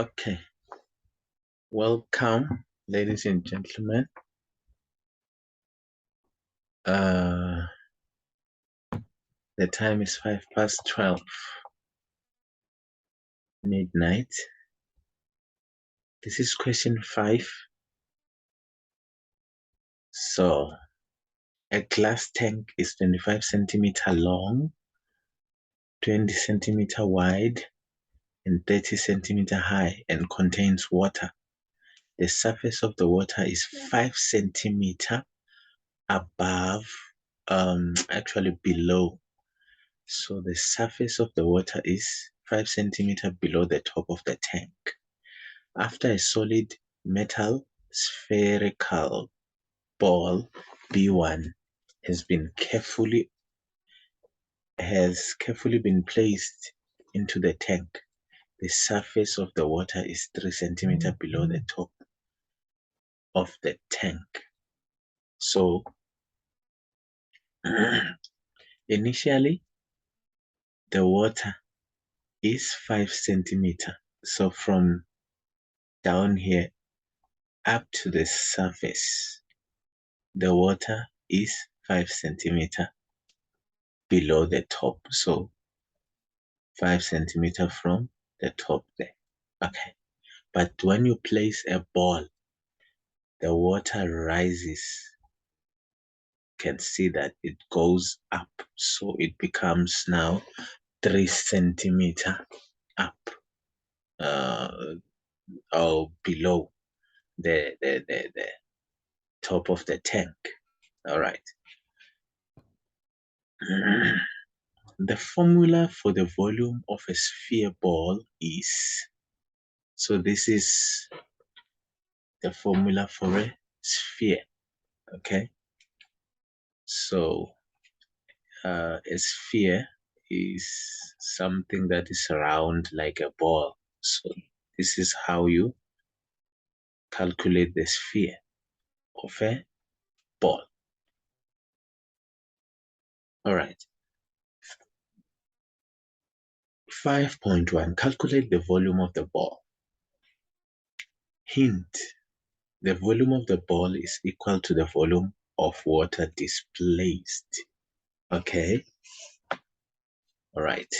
Okay, welcome, ladies and gentlemen. The time is 12:05 midnight. This is question 5. So, a glass tank is 25 centimeter long, 20 centimeter wide, and 30 centimeter high, and contains water. The surface of the water is 5 centimeter above, actually below. So the surface of the water is 5 centimeter below the top of the tank. After a solid metal spherical ball B1 has carefully been placed into the tank, the surface of the water is 3 centimeter below the top of the tank. So initially the water is 5 centimeter. So from down here up to the surface, the water is 5 centimeter below the top. So 5 centimeter from the top there. Okay. But when you place a ball, the water rises. You can see that it goes up. So it becomes now 3 centimeter up or below the top of the tank. All right. The formula for the volume of a sphere ball is, so this is the formula for a sphere, okay? So a sphere is something that is round like a ball. So this is how you calculate the sphere of a ball. All right. 5.1, calculate the volume of the ball. Hint, the volume of the ball is equal to the volume of water displaced. Okay. All right.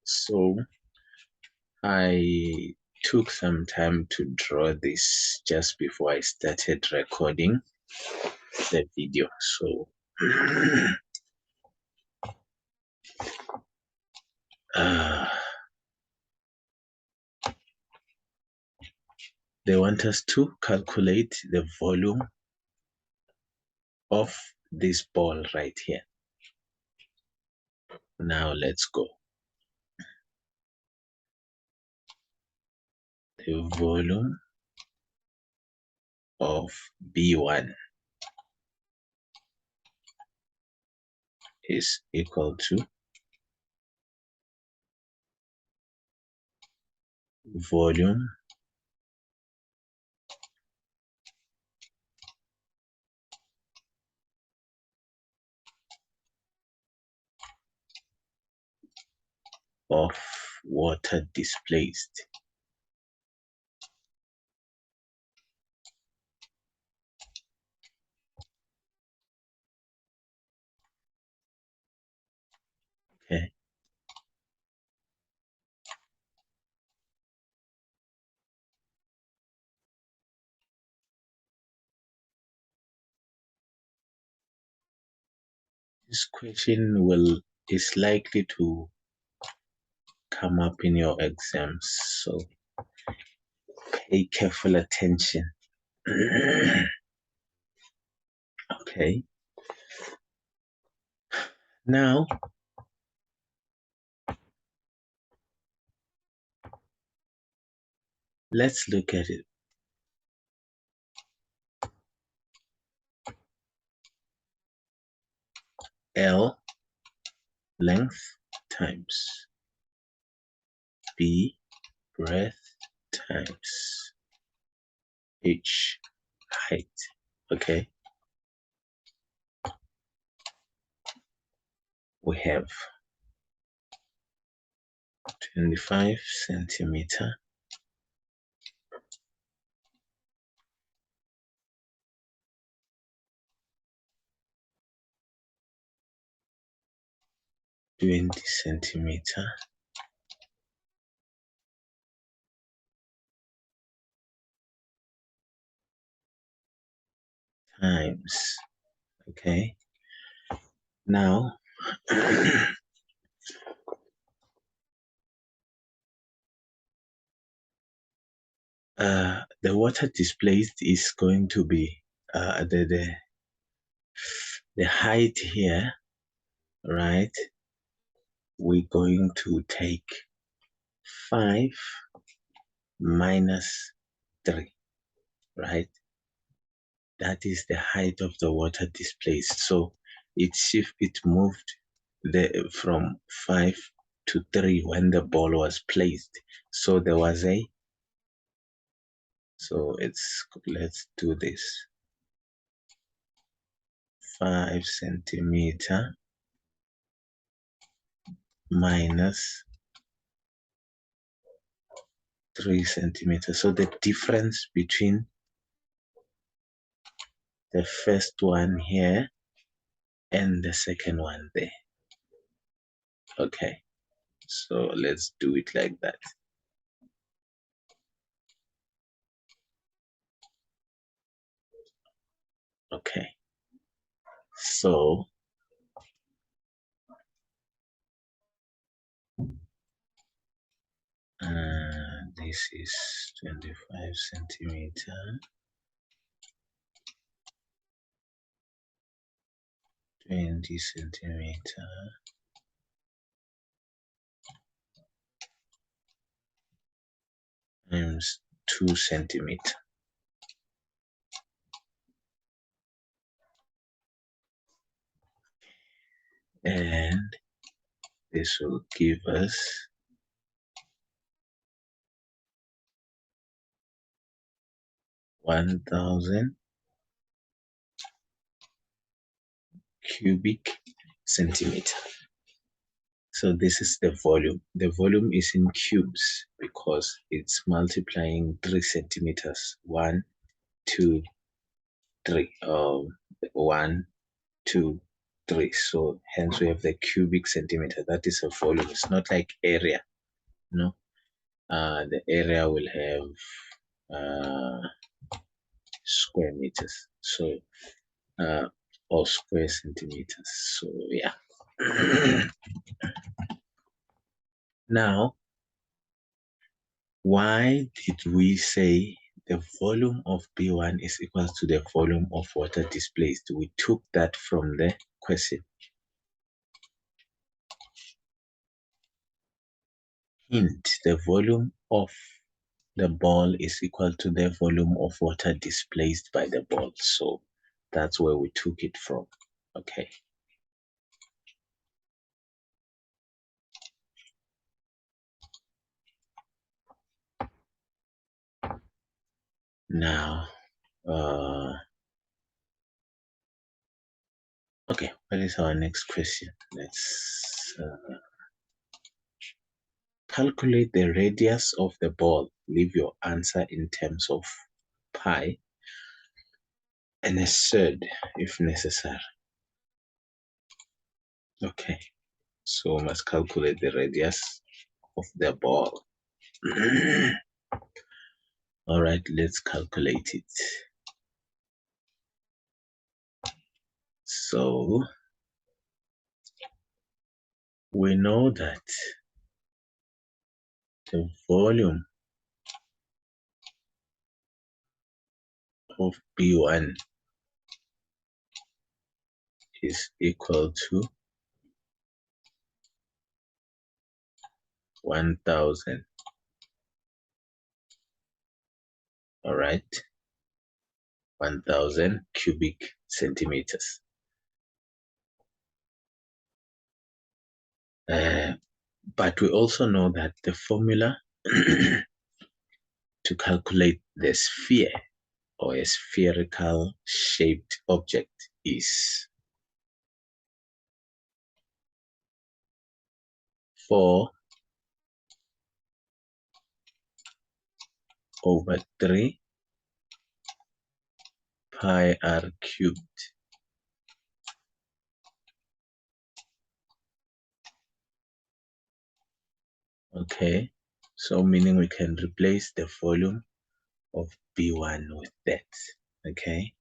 So I took some time to draw this just before I started recording the video. So they want us to calculate the volume of this ball right here. Now let's go. The volume of B1 is equal to volume of water displaced. Okay. This question is likely to come up in your exams, so pay careful attention. Okay. Now, let's look at it. L, length, times B, breadth, times each height. Okay, we have 25 centimeter centimeter times. Okay, now the water displaced is going to be the height here, right? We're going to take 5 minus 3, right? That is the height of the water displaced. So it moved from 5 to 3 when the ball was placed. So there was let's do this. 5 centimeter minus 3 centimeters. So the difference between the first one here and the second one there. Okay, so let's do it like that. Okay, so this is 25 centimeter 20 centimeter times 2 centimeter. And this will give us 1,000 cubic centimeter. So this is the volume. The volume is in cubes because it's multiplying 3 centimeters. 1, 2, 3. 1, 2, 3. So hence we have the cubic centimeter. That is a volume. It's not like area. No. The area will have square meters. So or square centimeters. So yeah. Now, why did we say the volume of B1 is equal to the volume of water displaced? We took that from the question. Hint, the volume of the ball is equal to the volume of water displaced by the ball. So that's where we took it from. Okay. Now, okay, what is our next question? Let's calculate the radius of the ball. Leave your answer in terms of pi and a third if necessary. Okay, so we must calculate the radius of the ball. All right, let's calculate it. So we know that the volume of B1 is equal to 1,000. All right, 1,000 cubic centimeters. But we also know that the formula to calculate the sphere or a spherical shaped object is 4/3 pi r cubed. Okay, so meaning we can replace the volume of B1 with that. Okay.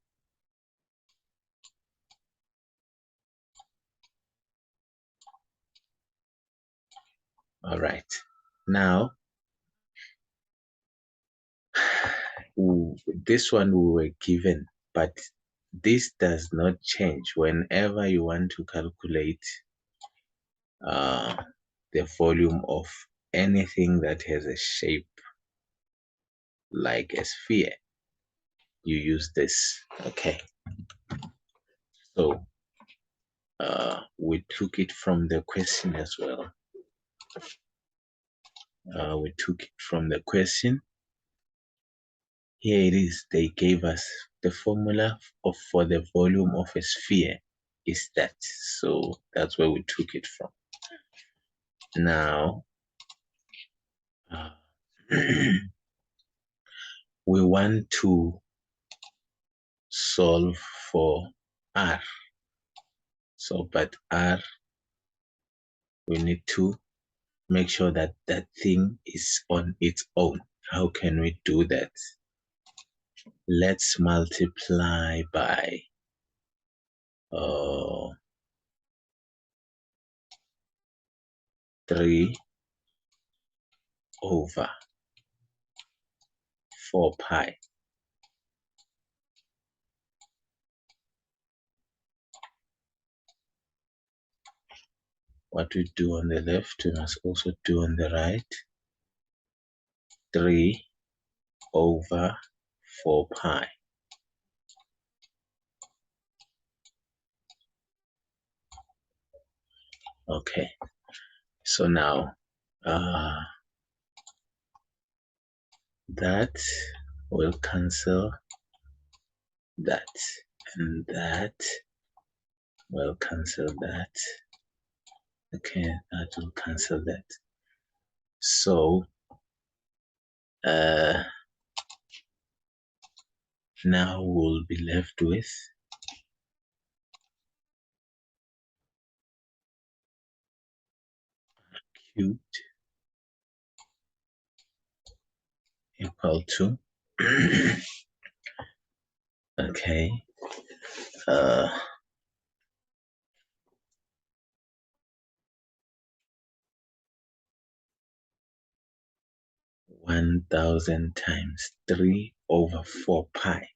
All right. Now, this one we were given, but this does not change whenever you want to calculate the volume of anything that has a shape like a sphere. You use this. Okay. So we took it from the question as well. We took it from the question. Here it is. They gave us the formula for the volume of a sphere is that. So that's where we took it from. Now, we want to solve for R. So, but R, we need to make sure that that thing is on its own. How can we do that? Let's multiply by 3/4 pi. What we do on the left, we must also do on the right. 3/4 pi. Okay, so now that will cancel that, and that will cancel that. Okay, that will cancel that. So now we'll be left with cubed equal to okay, 1000 times 3/4 pi.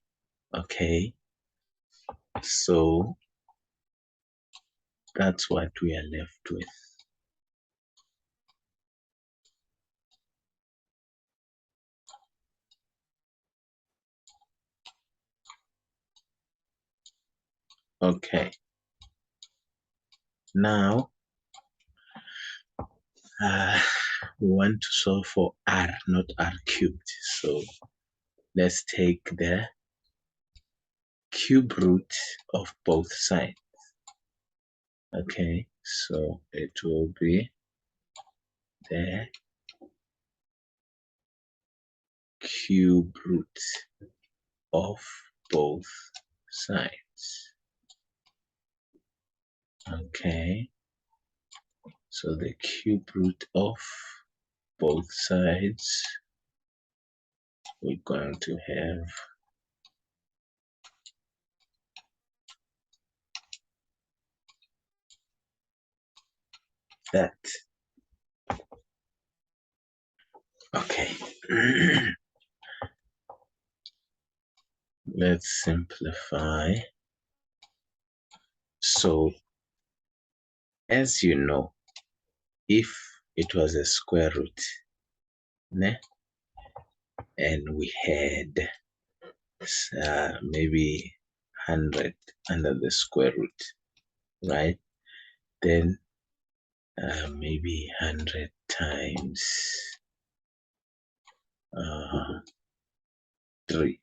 Okay, so that's what we are left with. Okay, now we want to solve for R, not R cubed. So let's take the cube root of both sides. Okay, so it will be the cube root of both sides. Okay, so the cube root of both sides, we're going to have that. Okay. Let's simplify. So, as you know, if it was a square root, né? And we had maybe 100 under the square root, right? Then maybe 100 times 3.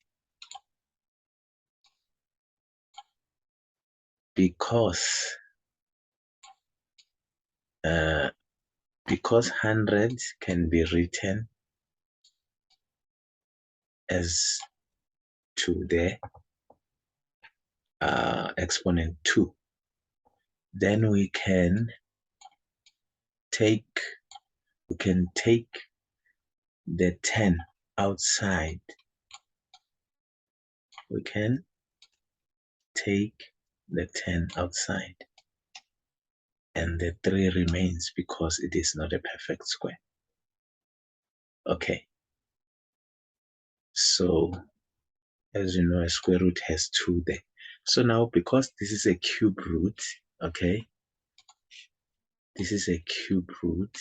Because hundreds can be written as to the exponent 2, then we can take the 10 outside. We can take the 10 outside, and the 3 remains because it is not a perfect square. Okay, so as you know, a square root has 2 there. So now, because this is a cube root, okay, this is a cube root,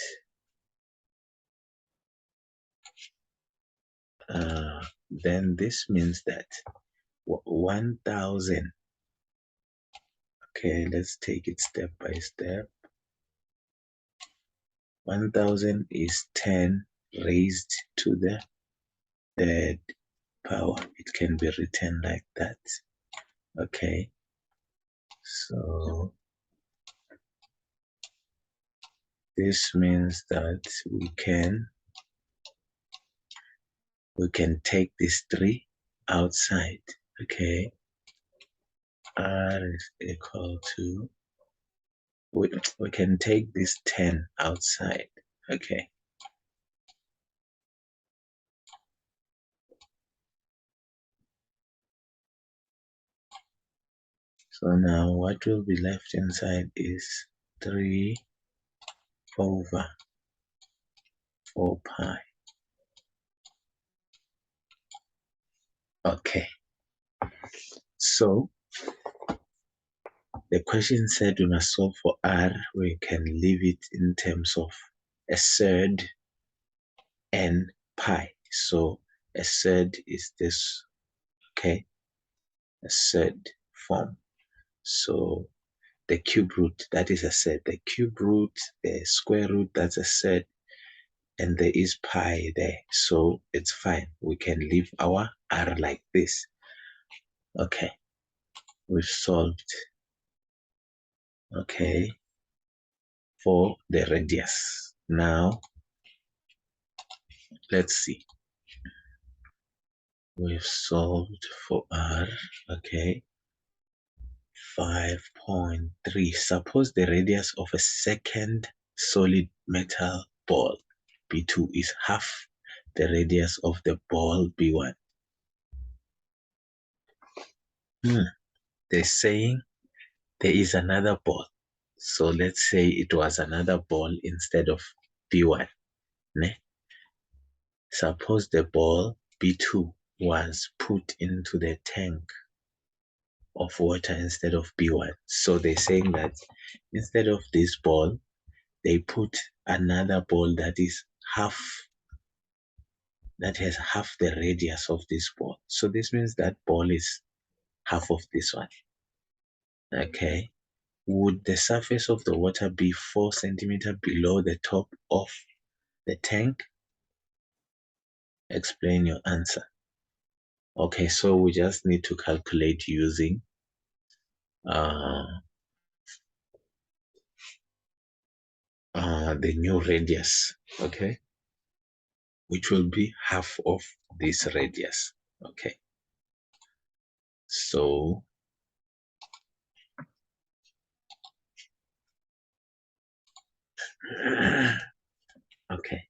then this means that 1000, okay, let's take it step by step. 1000 is 10 raised to the third power. It can be written like that. Okay, so this means that we can take this 3 outside. Okay, r is equal to, we can take this 10 outside. Okay, so now what will be left inside is 3 over 4 pi. Okay, so the question said we must solve for r. We can leave it in terms of a third and pi. So a third is this, okay, a third form. So the cube root, that is a third. The cube root, the square root, that's a third, and there is pi there. So it's fine. We can leave our r like this. Okay, we've solved, okay, for the radius. Now, let's see. We've solved for r, okay, 5.3. Suppose the radius of a second solid metal ball B2 is half the radius of the ball B1. They're saying there is another ball. So let's say it was another ball instead of B1. Ne? Suppose the ball B2 was put into the tank of water instead of B1. So they're saying that instead of this ball, they put another ball that has half the radius of this ball. So this means that ball is half of this one. Okay. Would the surface of the water be 4 centimeters below the top of the tank? Explain your answer. Okay, so we just need to calculate using the new radius, okay, which will be half of this radius. Okay, so okay,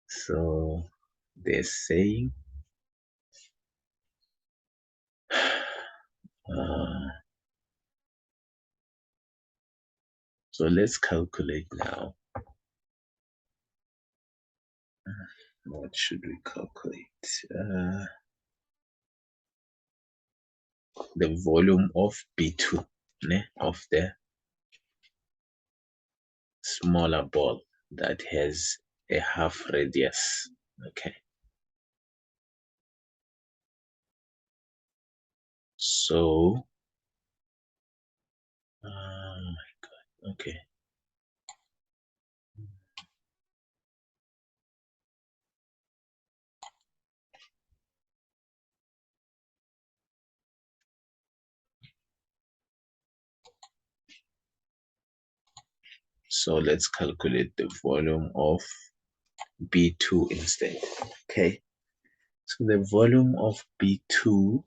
so they're saying so let's calculate now. What should we calculate? The volume of B2, of the smaller ball that has a half radius. Okay. So, oh my God. Okay. So let's calculate the volume of B2 instead. Okay, so the volume of B2,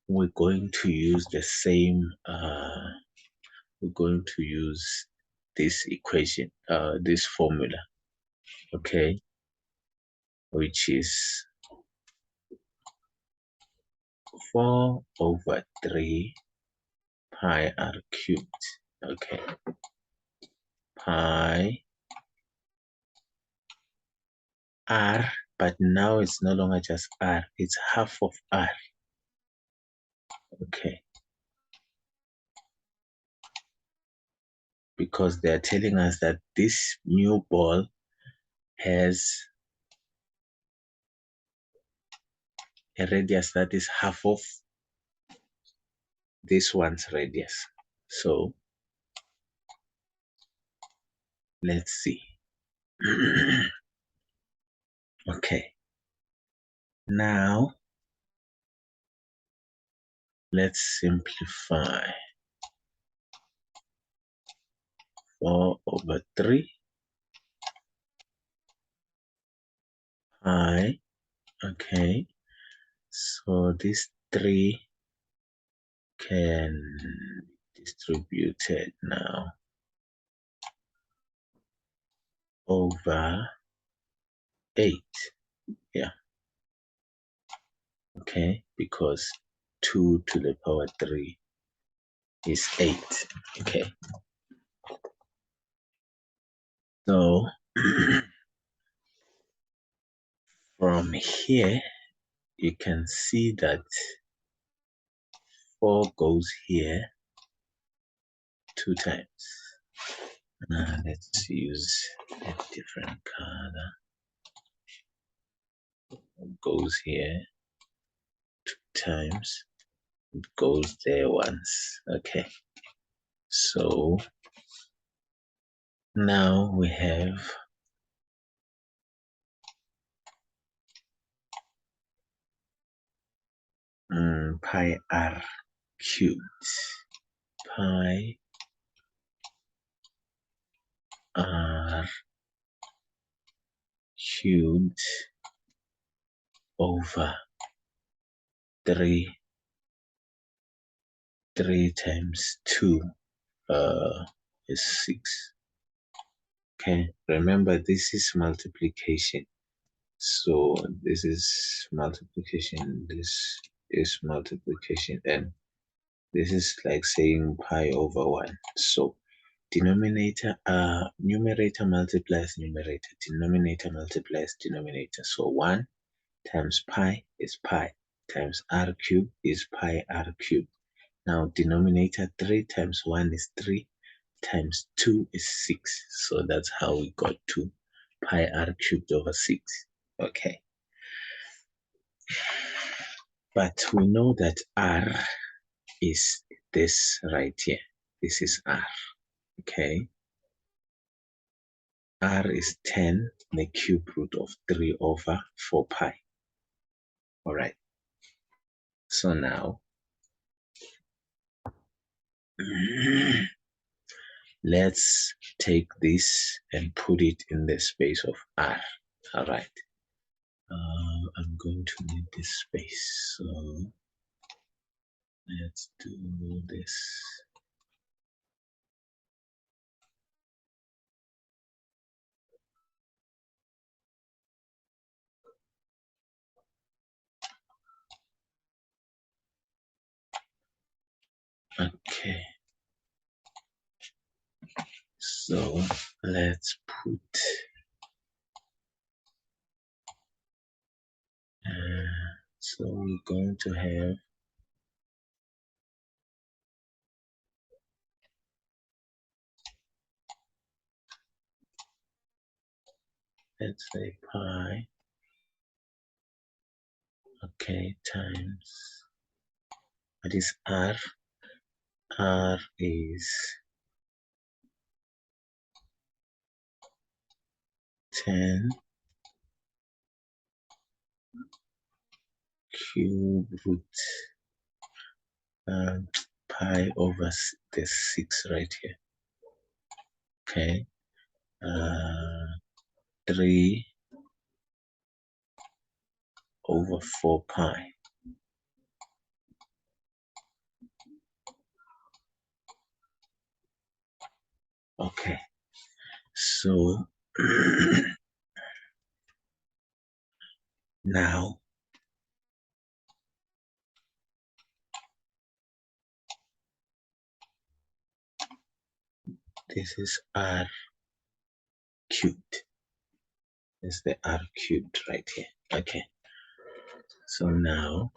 we're going to use the same, we're going to use this equation, this formula, okay, which is 4/3 pi r cubed, okay, pi r, but now it's no longer just r, it's half of r, okay, because they're telling us that this new ball has a radius that is half of this one's radius. So let's see. Okay, now let's simplify. 4/3 pi, okay, so this 3 can be distributed now over 8, yeah, okay, because 2 to the power 3 is 8, okay, so from here you can see that 4 goes here 2 times. Let's use a different color. It goes here 2 times. It goes there once. Okay. So now we have pi r cubed. Pi r cubed over 3 times 2 is 6. Okay, remember this is multiplication. So this is multiplication, this is multiplication, and this is like saying pi over 1. So denominator, numerator multiplies numerator, denominator multiplies denominator. So 1 times pi is pi, times r cubed is pi r cubed. Now denominator 3 times 1 is 3, times 2 is 6. So that's how we got to pi r cubed over 6. Okay. But we know that r is this right here. This is r. Okay. R is 10, the cube root of 3 over 4 pi. All right. So now, let's take this and put it in the space of R. All right. I'm going to need this space. So let's do this. Okay. So let's put so we're going to have let's say pi, okay, times what is r? R is 10 cube root pi over the 6 right here. Okay. 3 over 4 pi. Okay. So now this is r cubed. This is the r cubed right here. Okay. So now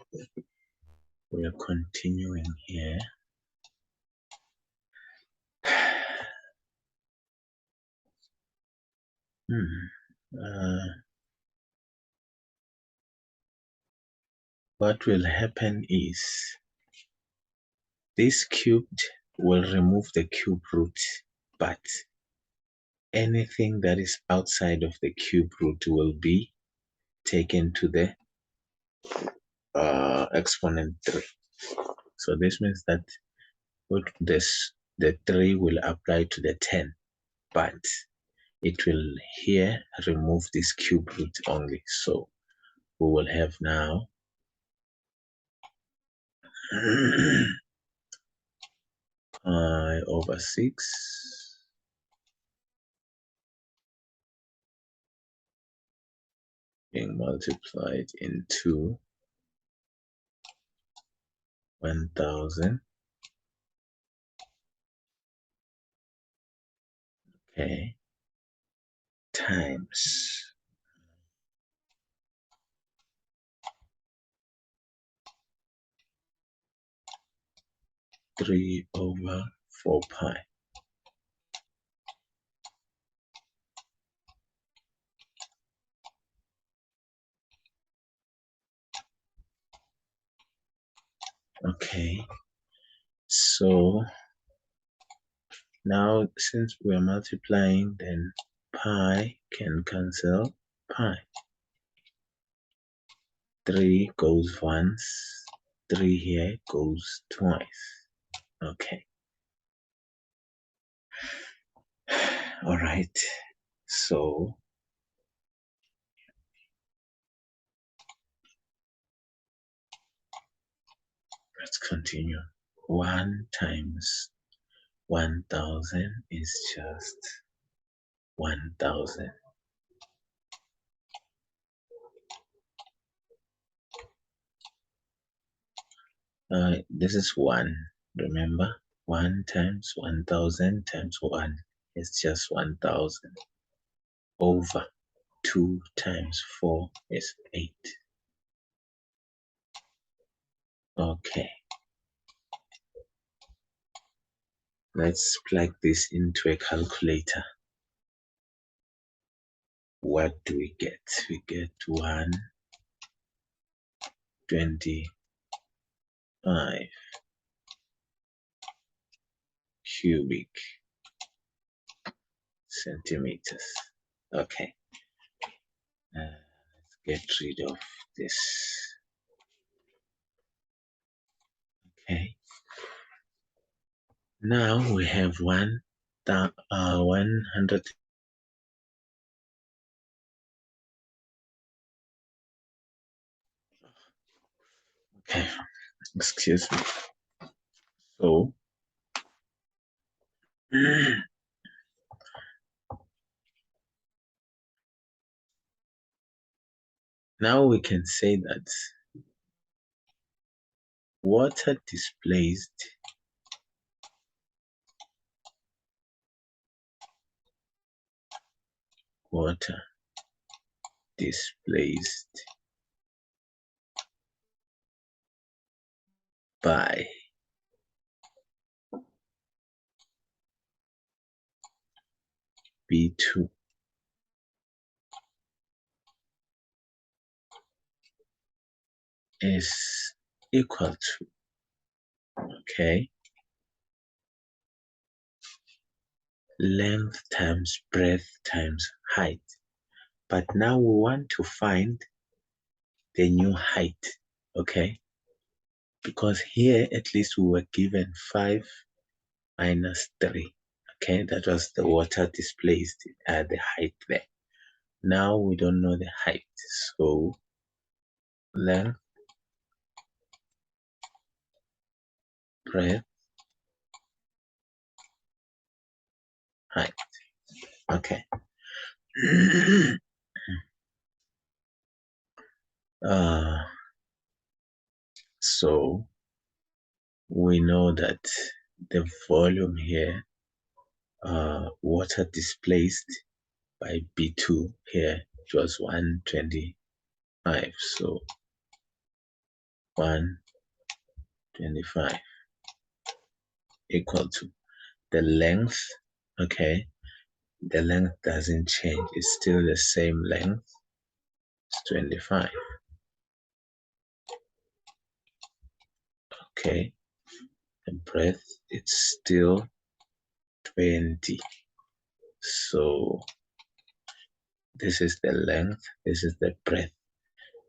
we are continuing here. What will happen is this cubed will remove the cube root, but anything that is outside of the cube root will be taken to the exponent 3. So this means that the 3 will apply to the 10, but it will here remove this cube root only. So we will have now pi over 6 being multiplied into 1000. Okay. Times 3 over 4 pi. Okay. So now since we're multiplying, then pi can cancel pi. 3 goes once, 3 here goes twice. Okay. All right. So let's continue. 1 times 1000 is just 1000. This is 1. Remember, 1 times 1000 times 1 is just 1000. Over 2 times 4 is 8. Okay. Let's plug this into a calculator. What do we get? We get 125 cubic centimeters. Okay. Let's get rid of this. Okay. Now we have 100. Okay, excuse me. So now we can say that water displaced by B2 is equal to, okay, length times breadth times height. But now we want to find the new height, okay? Because here at least we were given 5 minus 3, Okay, that was the water displaced at the height there. Now we don't know the height, so length, breadth, height. Okay. So we know that the volume here, water displaced by B2 here, it was 125. So 125 equal to the length. Okay, the length doesn't change, it's still the same length. It's 25. Okay, the breadth, it's still 20. So this is the length, this is the breadth,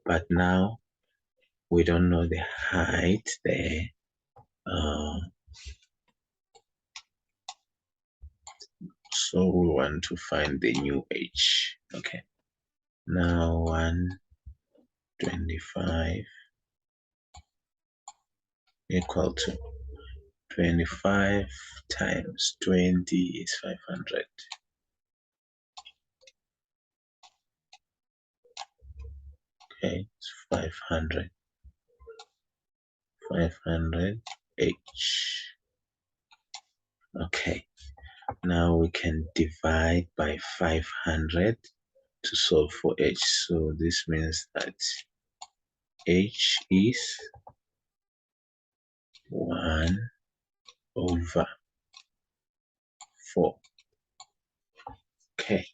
but now we don't know the height there. So we want to find the new h. Okay, now 125 equal to 25 times 20 is 500. Okay, it's 500. 500 h. Okay, now we can divide by 500 to solve for h. So this means that h is 1/4. Okay,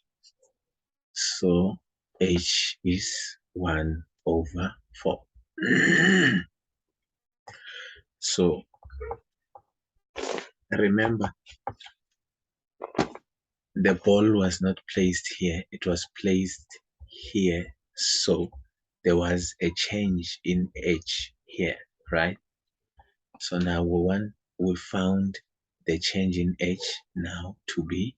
so h is 1/4. So remember, the ball was not placed here, it was placed here. So there was a change in h here, right? So now we found the change in h now to be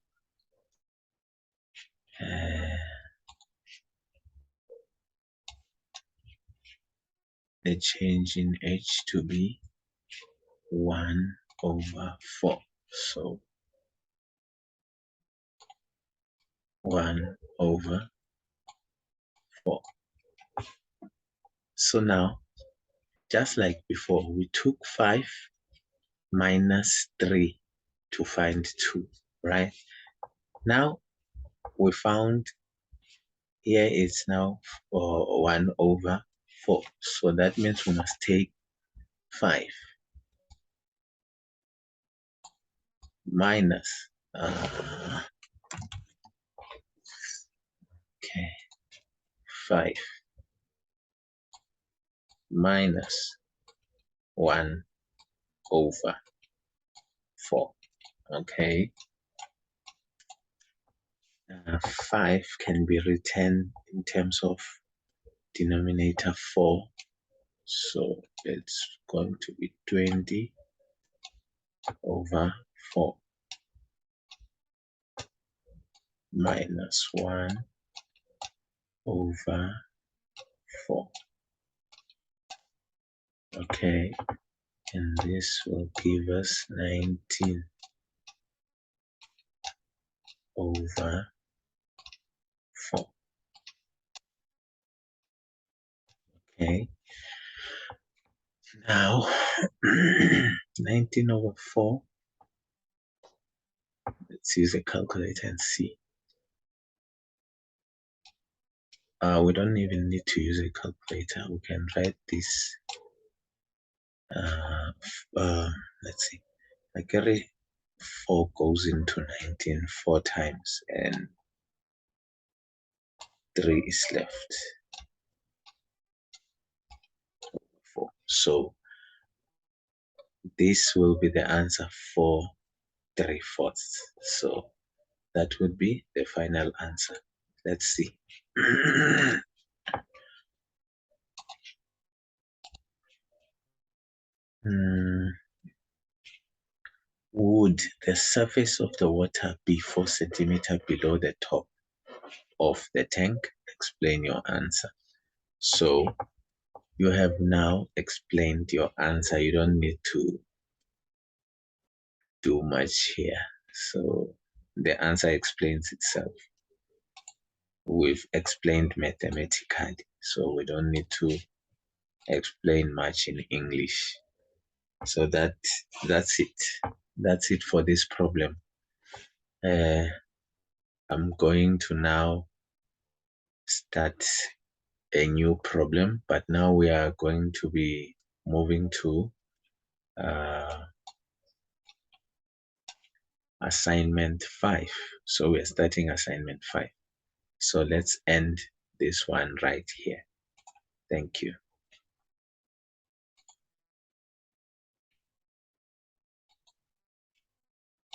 the change in h to be 1/4. So 1/4. So now, just like before, we took 5 minus 3 to find 2, right? Now we found here it's now 1/4. So that means we must take 5 minus okay, 5 minus 1/4. Okay, 5 can be written in terms of denominator 4. So it's going to be 20/4 minus 1/4. Okay, and this will give us 19/4. Okay, now 19/4. Let's use a calculator and see. We don't even need to use a calculator. We can write this. Let's see. I carry 4 goes into 19 4 times, and 3 is left. 4. So this will be the answer for 3/4. So that would be the final answer. Let's see. Would the surface of the water be 4 centimeters below the top of the tank? Explain your answer. So you have now explained your answer. You don't need to do much here. So the answer explains itself. We've explained mathematically, so we don't need to explain much in English. So that's it. That's it for this problem. I'm going to now start a new problem, but now we are going to be moving to assignment 5. So we're starting assignment 5. So let's end this one right here. Thank you.